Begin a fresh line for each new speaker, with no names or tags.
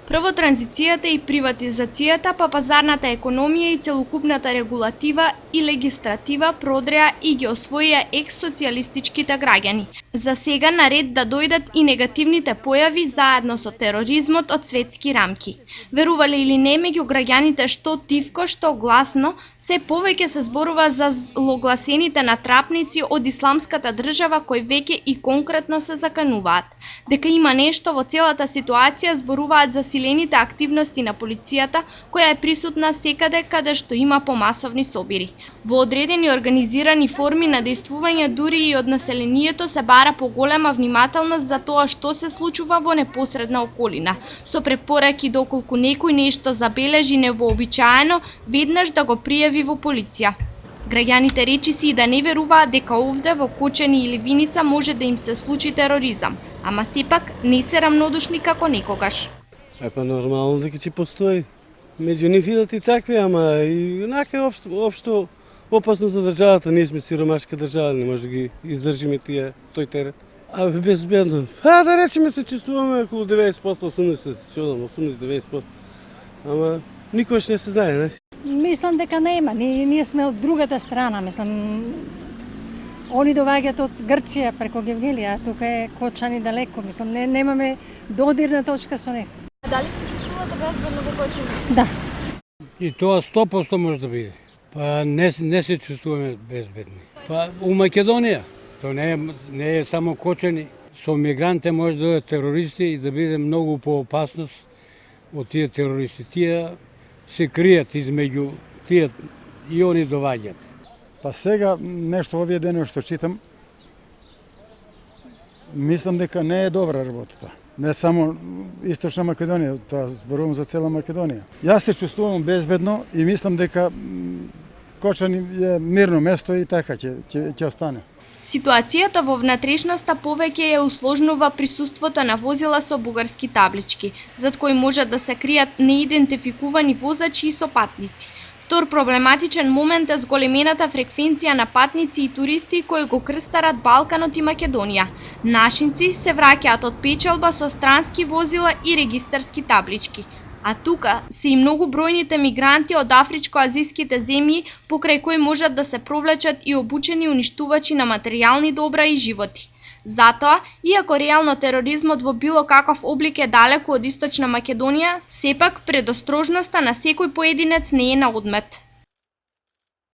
Прво транзицијата и приватизацијата, па пазарната економија и целокупната регулатива и легистратива продреа и ги освоија екс-социјалистичките граѓани. За сега наред да дојдат и негативните појави заедно со тероризмот од светски рамки. Верувале или не, меѓу граѓаните што тивко, што гласно, се повеќе се зборува за злогласените натрапници од исламската држава кои веќе и конкретно се закануваат. Дека има нешто во целата ситуација зборуваат за силените активности на полицијата, која е присутна секаде каде што има помасовни собири. Во одредени организирани форми на дејствување дури и од населението се бара поголема внимателност за тоа што се случува во непосредна околина, со препораки доколку некој нешто забележи невообичаено, веднаш да го пријави во полиција. Граѓаните речиси и да не веруваат дека овде во Кочани или Виница може да им се случи тероризам, ама сепак не се рамнодушни како некогаш.
Па нормално дека ќе постои. Меѓу нив идат и такви, ама и онака општо опасно за државата. Ние сме сиромашка држава, не може да ги издржиме тој терет. Безбедно. Да речеме се чувствуваме околу 90%, 80-90%. Ама никош не се знае, не?
Мислам дека нема. Ние сме од другата страна, мислам. Они доаѓаат од Грција преку Гевгелија, тука е Кочани далеко, мислам, немаме додирна точка со нив.
Дали се чувствувате безбедно во Кочани?
Да.
И тоа 100% може да биде. Па не се чувствуваме безбедни. Па у Македонија, тоа не е само Кочани. Со мигранти може да дојдат терористи и да биде многу поопасност од тие терористи. Тие се кријат измеѓу тие и они доаѓаат.
Па сега нешто овие денови што читам, мислам дека не е добра работата. Не само Источна Македонија, тоа зборувам за цела Македонија. Јас се чувствувам безбедно и мислам дека Кочани е мирно место и така ќе остане.
Ситуацијата во внатрешноста повеќе ја усложнува присуството на возила со бугарски таблички, зад кои можат да се кријат неидентификувани возачи и сопатници. Втор проблематичен момент е зголемената фреквенција на патници и туристи кои го крстарат Балканот и Македонија. Нашинци се враќаат од печалба со странски возила и регистарски таблички. А тука се и многу бројните мигранти од афричко-азиските земји покрај кои можат да се провлечат и обучени уништувачи на материјални добра и животи. Затоа, иако реално тероризмот во било каков облик е далеку од Источна Македонија, сепак предострожноста на секој поединец не е на одмет.